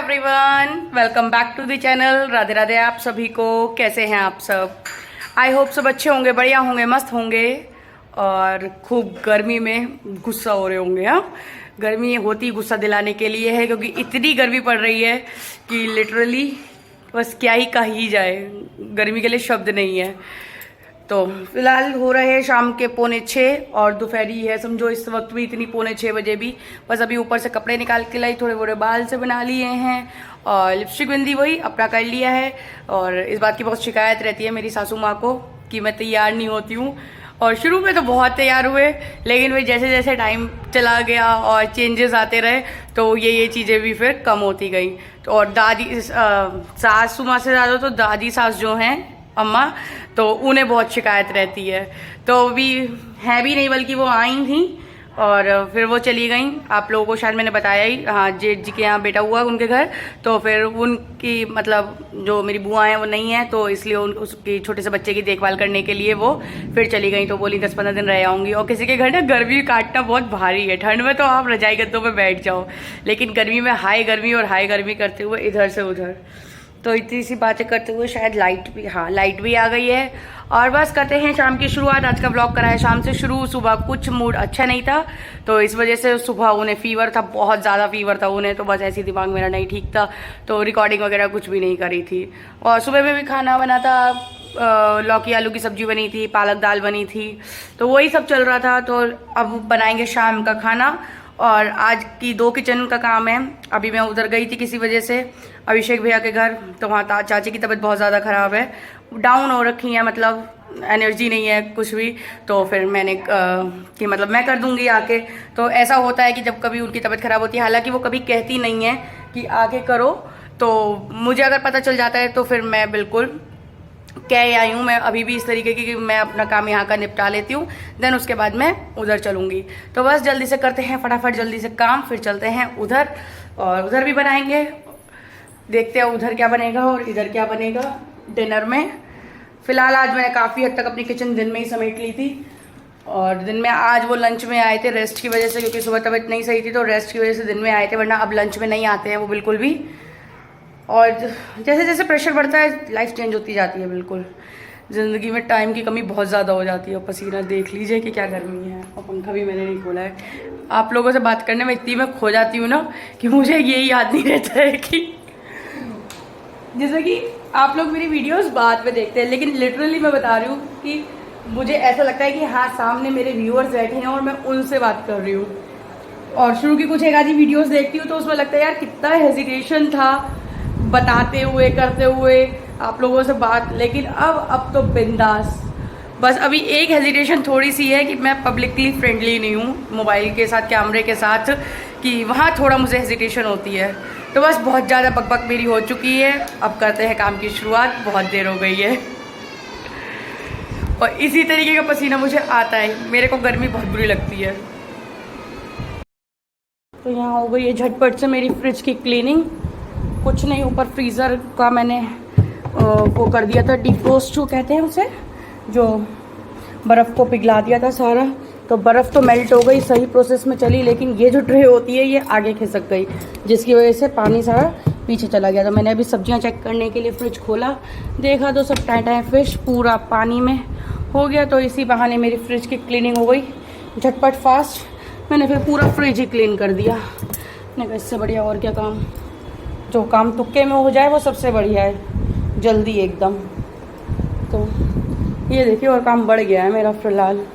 Everyone, welcome back to the channel. Radhe Radhe आप सभी को। कैसे हैं आप सब? आई होप सब अच्छे होंगे, बढ़िया होंगे, मस्त होंगे और खूब गर्मी में गुस्सा हो रहे होंगे। हाँ, गर्मी होती गुस्सा दिलाने के लिए है, क्योंकि इतनी गर्मी पड़ रही है कि लिटरली बस क्या ही कही जाए, गर्मी के लिए शब्द नहीं है। तो फिलहाल हो रहे हैं शाम के 5:45 और दोपहरी है, समझो इस वक्त भी इतनी 5:45 बजे भी। बस अभी ऊपर से कपड़े निकाल के लाई, थोड़े थोड़े बाल से बना लिए हैं और लिपस्टिक बिंदी वही अपना कर लिया है। और इस बात की बहुत शिकायत रहती है मेरी सासू माँ को कि मैं तैयार नहीं होती हूँ। और शुरू में तो बहुत तैयार हुए, लेकिन वही जैसे जैसे टाइम चला गया और चेंजेस आते रहे तो ये चीज़ें भी फिर कम होती गई। तो और दादी सासू माँ से ज़्यादा तो दादी सास जो हैं अम्मा, तो उन्हें बहुत शिकायत रहती है। तो अभी है भी नहीं, बल्कि वो आई थी और फिर वो चली गई। आप लोगों को शायद मैंने बताया ही, हाँ, जेठ जी के यहाँ बेटा हुआ उनके घर, तो फिर उनकी मतलब जो मेरी बुआ हैं वो नहीं है, तो इसलिए उसकी छोटे से बच्चे की देखभाल करने के लिए वो फिर चली गई। तो बोली 10-15 दिन रह आऊँगी। और किसी के घर ना गर्मी काटना बहुत भारी है। ठंड में तो आप रजाई गद्दों में बैठ जाओ, लेकिन गर्मी में हाई गर्मी और हाई गर्मी करते हुए इधर से उधर, तो इतनी सी बातें करते हुए शायद लाइट भी आ गई है। और बस करते हैं शाम की शुरुआत। आज का ब्लॉग करा है शाम से शुरू। सुबह कुछ मूड अच्छा नहीं था, तो इस वजह से सुबह उन्हें फीवर था, बहुत ज़्यादा फीवर था उन्हें, तो बस ऐसी दिमाग मेरा नहीं ठीक था, तो रिकॉर्डिंग वगैरह कुछ भी नहीं करी थी। और सुबह में भी खाना बना था, लौकी आलू की सब्जी बनी थी, पालक दाल बनी थी, तो वही सब चल रहा था। तो अब बनाएंगे शाम का खाना। और आज की 2 किचन का काम है। अभी मैं उधर गई थी किसी वजह से अभिषेक भैया के घर, तो वहाँ चाची की तबीयत बहुत ज़्यादा ख़राब है, डाउन हो रखी है, मतलब एनर्जी नहीं है कुछ भी। तो फिर मैंने कि मतलब मैं कर दूंगी आके। तो ऐसा होता है कि जब कभी उनकी तबीयत ख़राब होती है, हालांकि वो कभी कहती नहीं है कि आके करो, तो मुझे अगर पता चल जाता है तो फिर मैं बिल्कुल कह आई हूँ। मैं अभी भी इस तरीके की कि मैं अपना काम यहाँ का निपटा लेती हूँ, देन उसके बाद मैं उधर चलूँगी। तो बस जल्दी से करते हैं फटाफट जल्दी से काम, फिर चलते हैं उधर और उधर भी बनाएंगे। देखते हैं उधर क्या बनेगा और इधर क्या बनेगा डिनर में। फिलहाल आज मैंने काफ़ी हद तक अपनी किचन दिन में ही समेट ली थी। और दिन में आज वो लंच में आए थे रेस्ट की वजह से, क्योंकि सुबह तबीयत नहीं सही थी, तो रेस्ट की वजह से दिन में आए थे, वरना अब लंच में नहीं आते हैं वो बिल्कुल भी। और जैसे जैसे प्रेशर बढ़ता है लाइफ चेंज होती जाती है बिल्कुल। ज़िंदगी में टाइम की कमी बहुत ज़्यादा हो जाती है। और पसीना देख लीजिए कि क्या गर्मी है, और पंखा भी मैंने नहीं खोला है। आप लोगों से बात करने में इतनी मैं खो जाती हूँ ना कि मुझे ये याद नहीं रहता है कि जैसे कि आप लोग मेरी वीडियोस बाद में देखते हैं, लेकिन लिटरली मैं बता रही हूँ कि मुझे ऐसा लगता है कि हाँ, सामने मेरे व्यूअर्स बैठे हैं और मैं उनसे बात कर रही हूँ। और शुरू की कुछ एक आधी वीडियोस देखती हूँ तो उसमें लगता है यार कितना हेजिटेशन था बताते हुए, करते हुए आप लोगों से बात, लेकिन अब तो बिंदास। बस अभी एक हेजिटेशन थोड़ी सी है कि मैं पब्लिकली फ्रेंडली नहीं हूँ मोबाइल के साथ, कैमरे के साथ, कि वहाँ थोड़ा मुझे हेजिटेशन होती है। तो बस बहुत ज़्यादा बकबक मेरी हो चुकी है, अब करते हैं काम की शुरुआत। बहुत देर हो गई है और इसी तरीके का पसीना मुझे आता है, मेरे को गर्मी बहुत बुरी लगती है। तो यहाँ हो गई है झटपट से मेरी फ्रिज की क्लीनिंग। कुछ नहीं, ऊपर फ्रीज़र का मैंने वो कर दिया था, डिफ्रोस्ट जो कहते हैं उसे, जो बर्फ़ को पिघला दिया था सारा। तो बर्फ़ तो मेल्ट हो गई, सही प्रोसेस में चली, लेकिन ये जो ट्रे होती है ये आगे खिसक गई, जिसकी वजह से पानी सारा पीछे चला गया। तो मैंने अभी सब्जियां चेक करने के लिए फ्रिज खोला, देखा तो सब टाइम फिश पूरा पानी में हो गया। तो इसी बहाने मेरी फ्रिज की क्लीनिंग हो गई झटपट फास्ट। मैंने फिर पूरा फ्रिज ही क्लीन कर दिया। मैंने कहा इससे बढ़िया और क्या काम, जो काम तुक्के में हो जाए वो सबसे बढ़िया है, जल्दी एकदम। तो ये देखिए, और काम बढ़ गया है मेरा फिलहाल।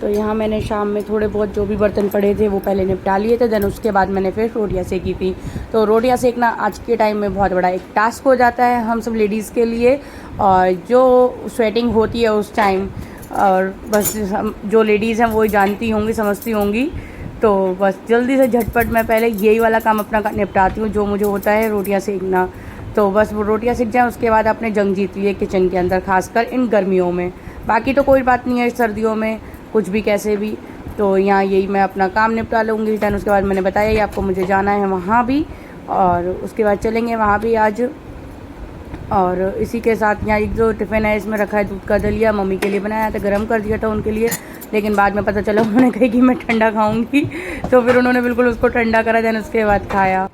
तो यहाँ मैंने शाम में थोड़े बहुत जो भी बर्तन पड़े थे वो पहले निपटा लिए थे, देन उसके बाद मैंने फिर रोटियाँ सेकी थी। तो रोटियाँ सेकना आज के टाइम में बहुत बड़ा एक टास्क हो जाता है हम सब लेडीज़ के लिए, और जो स्वेटिंग होती है उस टाइम, और बस हम जो लेडीज़ हैं वो जानती होंगी, समझती होंगी। तो बस जल्दी से झटपट मैं पहले यही वाला काम अपना निपटाती हूँ, जो मुझे होता है रोटियाँ सेकना। तो बस वो रोटियाँ सीख जाएँ, उसके बाद अपने जंग जीत लिए किचन के अंदर, खासकर इन गर्मियों में। बाकी तो कोई बात नहीं है, सर्दियों में कुछ भी कैसे भी। तो यहाँ यही मैं अपना काम निपटा लूँगी। दैन उसके बाद मैंने बताया ही आपको मुझे जाना है वहाँ भी, और उसके बाद चलेंगे वहाँ भी आज। और इसी के साथ यहाँ एक जो टिफ़िन है इसमें रखा है दूध का दलिया, मम्मी के लिए बनाया था, गर्म कर दिया था उनके लिए। लेकिन बाद में पता चला उन्होंने कहा कि मैं ठंडा खाऊंगी, तो फिर उन्होंने बिल्कुल उसको ठंडा करा, देन उसके बाद खाया।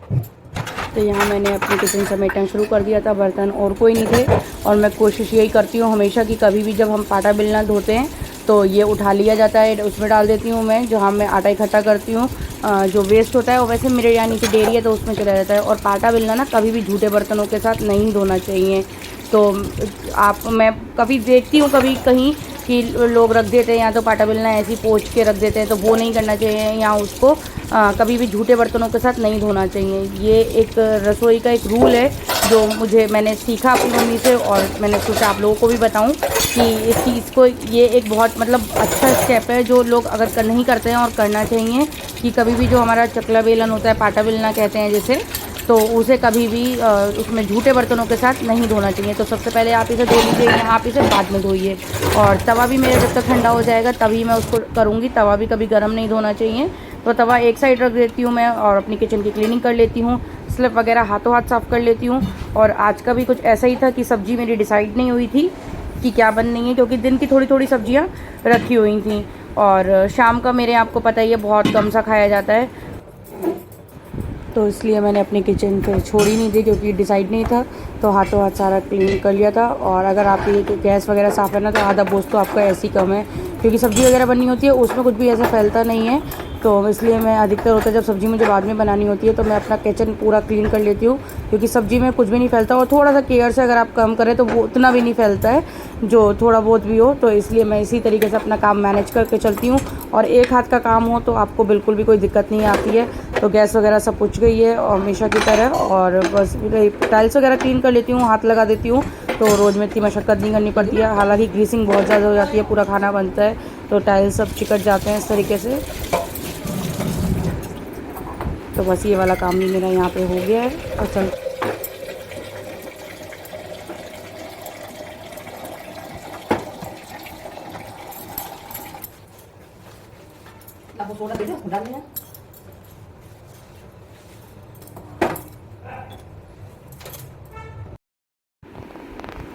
तो यहाँ मैंने अपनी किचन समेटना शुरू कर दिया था, बर्तन और कोई नहीं थे। और मैं कोशिश यही करती हूँ हमेशा कि कभी भी जब हम पाटा बेलना धोते हैं तो ये उठा लिया जाता है, उसमें डाल देती हूँ मैं, जहाँ मैं आटा इकट्ठा करती हूँ। जो वेस्ट होता है वो वैसे मेरे यहाँ नीचे डेयरी है तो उसमें चला जाता है। और पाटा बेलना ना कभी भी झूठे बर्तनों के साथ नहीं धोना चाहिए। तो मैं कभी देखती हूँ कभी कहीं कि लोग रख देते हैं, या तो पाटा बेलना ऐसे ही पोंछ के रख देते हैं, तो वो नहीं करना चाहिए। या उसको कभी भी झूठे बर्तनों के साथ नहीं धोना चाहिए। ये एक रसोई का एक रूल है जो मैंने सीखा अपनी मम्मी से, और मैंने सोचा आप लोगों को भी बताऊं कि इस चीज़ को, ये एक बहुत मतलब अच्छा स्टेप है जो लोग अगर नहीं करते हैं और करना चाहिए, कि कभी भी जो हमारा चकला बेलन होता है, पाटा बेलना कहते हैं जिसे, तो उसे कभी भी उसमें झूठे बर्तनों के साथ नहीं धोना चाहिए। तो सबसे पहले आप इसे धो लीजिए, या आप इसे बाद में धोइए। और तवा भी मेरा जब तक ठंडा हो जाएगा तभी मैं उसको करूँगी। तवा भी कभी गर्म नहीं धोना चाहिए। तो तवा एक साइड रख देती हूँ मैं, और अपनी किचन की क्लीनिंग कर लेती हूँ, स्लिप वगैरह हाथों हाथ साफ़ कर लेती हूँ। और आज का भी कुछ ऐसा ही था कि सब्ज़ी मेरी डिसाइड नहीं हुई थी कि क्या बननी है, क्योंकि दिन की थोड़ी थोड़ी सब्जियाँ रखी हुई थी। और शाम का मेरे आपको पता ही है बहुत कम सा खाया जाता है, तो इसलिए मैंने अपनी किचन फिर छोड़ी नहीं थी, क्योंकि डिसाइड नहीं था। तो हाथों हाथ सारा क्लीन कर लिया था। और अगर आपकी गैस वगैरह साफ़ है ना, तो आधा बोझ तो आपका ऐसे ही कम है, क्योंकि सब्ज़ी वगैरह बननी होती है उसमें कुछ भी ऐसा फैलता नहीं है। तो इसलिए मैं अधिकतर होता है जब सब्ज़ी मुझे बाद में बनानी होती है तो मैं अपना किचन पूरा क्लीन कर लेती हूँ, क्योंकि सब्ज़ी में कुछ भी नहीं फैलता। और थोड़ा सा केयर से अगर आप कम करें तो वो उतना भी नहीं फैलता है, जो थोड़ा बहुत भी हो। तो इसलिए मैं इसी तरीके से अपना काम मैनेज करके चलती हूँ। और एक हाथ का काम हो तो आपको बिल्कुल भी कोई दिक्कत नहीं आती है। तो गैस वगैरह सब पुछ गई है और हमेशा की तरह, और बस टाइल्स वगैरह क्लीन कर लेती हूँ, हाथ लगा देती हूँ। तो रोज़ में इतनी मशक्क़त नहीं करनी पड़ती है। हालांकि ग्रीसिंग बहुत ज़्यादा हो जाती है, पूरा खाना बनता है तो टाइल्स सब चिकट जाते हैं इस तरीके से। तो बस ये वाला काम भी मेरा यहाँ पे हो गया है। और चल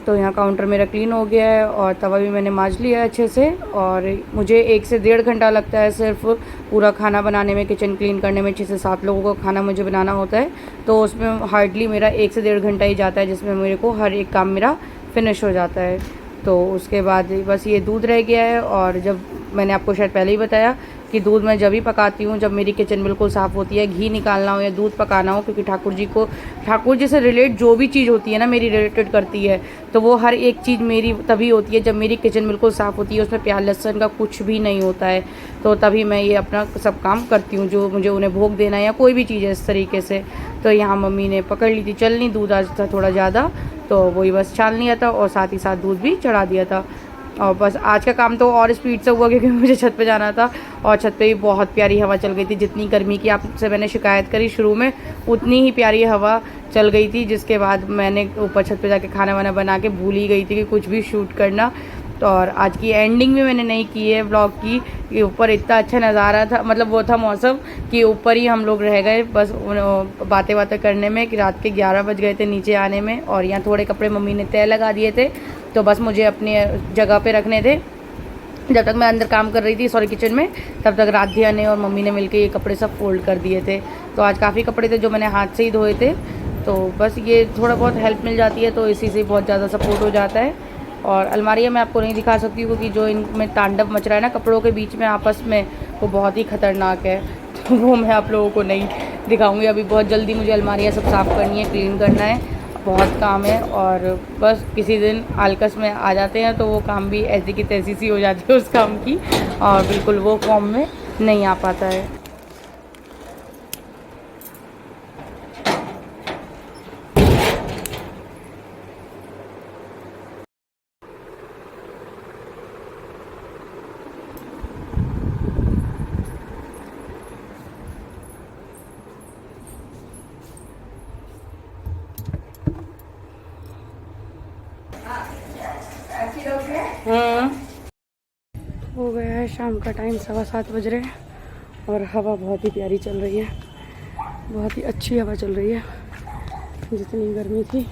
तो यहाँ काउंटर मेरा क्लीन हो गया है, और तवा भी मैंने मांज लिया है अच्छे से। और मुझे 1 से 1.5 घंटा लगता है सिर्फ पूरा खाना बनाने में, किचन क्लीन करने में। 6 से 7 लोगों का खाना मुझे बनाना होता है, तो उसमें हार्डली मेरा 1 से 1.5 घंटा ही जाता है, जिसमें मेरे को हर एक काम मेरा फिनिश हो जाता है। तो उसके बाद बस ये दूध रह गया है। और जब मैंने आपको शायद पहले ही बताया कि दूध मैं जब ही पकाती हूँ जब मेरी किचन बिल्कुल साफ़ होती है। घी निकालना हो या दूध पकाना हो, क्योंकि ठाकुर जी से रिलेट जो भी चीज़ होती है ना मेरी रिलेटेड करती है, तो वो हर एक चीज़ मेरी तभी होती है जब मेरी किचन बिल्कुल साफ़ होती है, उसमें प्याज लहसुन का कुछ भी नहीं होता है। तो तभी मैं ये अपना सब काम करती हूँ, जो मुझे उन्हें भोग देना है या कोई भी चीज़ है इस तरीके से। तो यहाँ मम्मी ने पकड़ ली थी चलनी, दूध आज था थोड़ा ज़्यादा, तो वही बस छान लिया था और साथ ही साथ दूध भी चढ़ा दिया था। और बस आज का काम तो और स्पीड से हुआ, क्योंकि मुझे छत पे जाना था। और छत पे भी बहुत प्यारी हवा चल गई थी। जितनी गर्मी की आपसे मैंने शिकायत करी शुरू में, उतनी ही प्यारी हवा चल गई थी। जिसके बाद मैंने ऊपर छत पे जाके खाना वाना बना के भूल ही गई थी कि कुछ भी शूट करना। तो और आज की एंडिंग भी मैंने नहीं की है व्लॉग की, कि ऊपर इतना अच्छा नज़ारा था, मतलब वो था मौसम कि ऊपर ही हम लोग रह गए बस बातें बातें करने में, कि रात के 11 बज गए थे नीचे आने में। और यहाँ थोड़े कपड़े मम्मी ने तय लगा दिए थे, तो बस मुझे अपनी जगह पे रखने थे। जब तक मैं अंदर काम कर रही थी, सॉरी किचन में, तब तक राधिया ने और मम्मी ने मिलके ये कपड़े सब फोल्ड कर दिए थे। तो आज काफ़ी कपड़े थे जो मैंने हाथ से ही धोए थे। तो बस ये थोड़ा बहुत हेल्प मिल जाती है, तो इसी से बहुत ज़्यादा सपोर्ट हो जाता है। और अलमारियाँ मैं आपको नहीं दिखा सकती, क्योंकि जो इनमें तांडव मच रहा है ना कपड़ों के बीच में आपस में, वो बहुत ही ख़तरनाक है। तो वो मैं आप लोगों को नहीं दिखाऊंगी। अभी बहुत जल्दी मुझे अलमारियाँ सब साफ़ करनी है, क्लीन करना है, बहुत काम है। और बस किसी दिन आलकस में आ जाते हैं तो वो काम भी ऐसी की तैसी सी हो जाती है उस काम की, और बिल्कुल वो फॉर्म में नहीं आ पाता है। हो गया है शाम का टाइम, 7:15 बज रहे हैं, और हवा बहुत ही प्यारी चल रही है, बहुत ही अच्छी हवा चल रही है, जितनी गर्मी थी।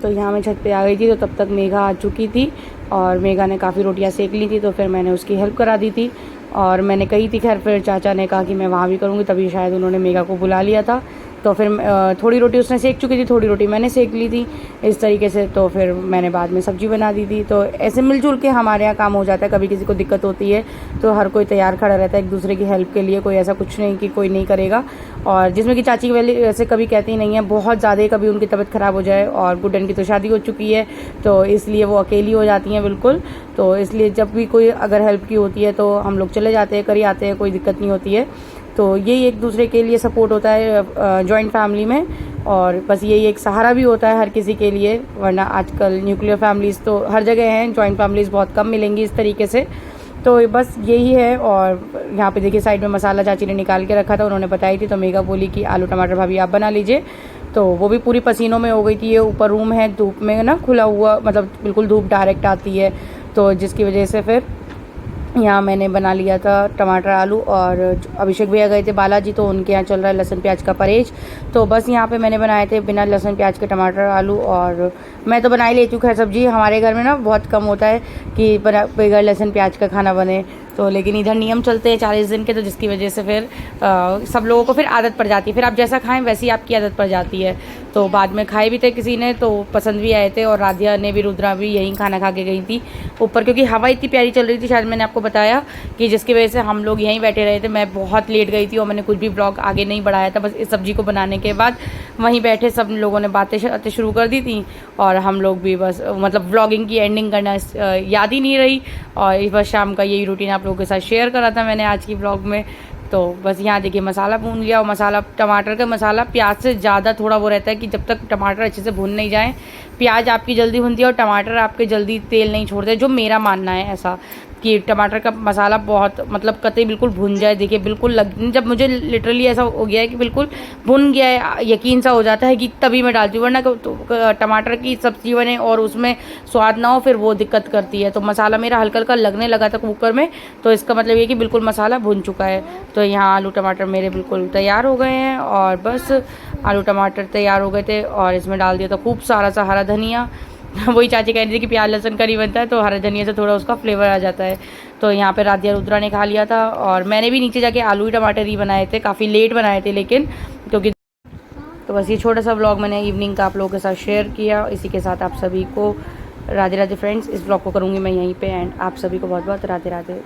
तो यहाँ मैं छत पे आ गई थी, तो तब तक मेघा आ चुकी थी और मेघा ने काफ़ी रोटियाँ सेक ली थी, तो फिर मैंने उसकी हेल्प करा दी थी। और मैंने कही थी, खैर फिर चाचा ने कहा कि मैं वहाँ भी करूँगी, तभी शायद उन्होंने मेघा को बुला लिया था। तो फिर थोड़ी रोटी उसने सेक चुकी थी, थोड़ी रोटी मैंने सेक ली थी इस तरीके से। तो फिर मैंने बाद में सब्ज़ी बना दी थी। तो ऐसे मिलजुल के हमारे यहाँ काम हो जाता है। कभी किसी को दिक्कत होती है तो हर कोई तैयार खड़ा रहता है एक दूसरे की हेल्प के लिए। कोई ऐसा कुछ नहीं कि कोई नहीं करेगा। और जिसमें कि चाची वैसे कभी कहती ही नहीं है, बहुत ज़्यादा कभी उनकी तबीयत ख़राब हो जाए। और गुड्डन की तो शादी हो चुकी है, तो इसलिए वो अकेली हो जाती हैं बिल्कुल। तो इसलिए जब भी कोई अगर हेल्प की होती है तो हम लोग चले जाते हैं, कर ही आते हैं, कोई दिक्कत नहीं होती है। तो यही एक दूसरे के लिए सपोर्ट होता है जॉइंट फैमिली में। और बस यही एक सहारा भी होता है हर किसी के लिए, वरना आजकल न्यूक्लियर फैमिलीज़ तो हर जगह हैं, जॉइंट फैमिलीज़ बहुत कम मिलेंगी इस तरीके से। तो बस यही है। और यहाँ पे देखिए साइड में मसाला चाची ने निकाल के रखा था, उन्होंने बताई थी। तो मेघा बोली कि आलू टमाटर भाभी आप बना लीजिए। तो वो भी पूरी पसीनों में हो गई थी। ये ऊपर रूम है, धूप में ना खुला हुआ, मतलब बिल्कुल धूप डायरेक्ट आती है, तो जिसकी वजह से फिर यहाँ मैंने बना लिया था टमाटर आलू। और अभिषेक भैया गए थे बालाजी, तो उनके यहाँ चल रहा है लहसुन प्याज का परहेज। तो बस यहाँ पे मैंने बनाए थे बिना लहसुन प्याज के टमाटर आलू। और मैं तो बना ही लेती हूँ खैर सब्जी, हमारे घर में ना बहुत कम होता है कि बगैर लहसुन प्याज का खाना बने। तो लेकिन इधर नियम चलते हैं 40 दिन के, तो जिसकी वजह से फिर सब लोगों को फिर आदत पड़ जाती है। फिर आप जैसा खाएं वैसी आपकी आदत पड़ जाती है। तो बाद में खाए भी थे किसी ने, तो पसंद भी आए थे। और राधिया ने भी, रुद्रा भी यहीं खाना खा के गई थी ऊपर, क्योंकि हवा इतनी प्यारी चल रही थी, शायद मैंने आपको बताया, कि जिसकी वजह से हम लोग यहीं बैठे रहे थे। मैं बहुत लेट गई थी और मैंने कुछ भी ब्लॉग आगे नहीं बढ़ाया था। बस इस सब्ज़ी को बनाने के बाद वहीं बैठे सब लोगों ने बातें शुरू कर दी थी, और हम लोग भी बस मतलब व्लॉगिंग की एंडिंग करना याद ही नहीं रही। और बस शाम का यही रूटीन आप लोगों के साथ शेयर करा था मैंने आज की व्लॉग में। तो बस यहाँ देखिए मसाला भून लिया। और मसाला, टमाटर का मसाला प्याज से ज़्यादा थोड़ा वो रहता है कि जब तक टमाटर अच्छे से भून नहीं जाए। प्याज आपकी जल्दी भूनती है और टमाटर आपके जल्दी तेल नहीं छोड़ते, जो मेरा मानना है ऐसा, कि टमाटर का मसाला बहुत मतलब कतई बिल्कुल भुन जाए। देखिए बिल्कुल जब मुझे लिटरली ऐसा हो गया है कि बिल्कुल भुन गया है, यकीन सा हो जाता है कि तभी मैं डालती हूँ, वरना तो टमाटर की सब्ज़ी बने और उसमें स्वाद ना हो, फिर वो दिक्कत करती है। तो मसाला मेरा हल्का हल्का लगने लगा था कुकर में, तो इसका मतलब ये कि बिल्कुल मसाला भुन चुका है। तो यहाँ आलू टमाटर मेरे बिल्कुल तैयार हो गए हैं। और बस आलू टमाटर तैयार हो गए थे और इसमें डाल दिया था खूब सारा सा हरा धनिया। वही चाची कह रही थी कि प्याज लहसुन का नहीं बनता है, तो हरा धनिया से थोड़ा उसका फ्लेवर आ जाता है। तो यहाँ पे राधिया रुद्रा ने खा लिया था। और मैंने भी नीचे जाके आलू टमाटर ही बनाए थे, काफ़ी लेट बनाए थे लेकिन, क्योंकि तो बस ये छोटा सा व्लॉग मैंने इवनिंग का आप लोगों के साथ शेयर किया। इसी के साथ आप सभी को राधे राधे फ्रेंड्स। इस व्लॉग को करूँगी मैं यहीं पे एंड। आप सभी को बहुत बहुत राधे राधे।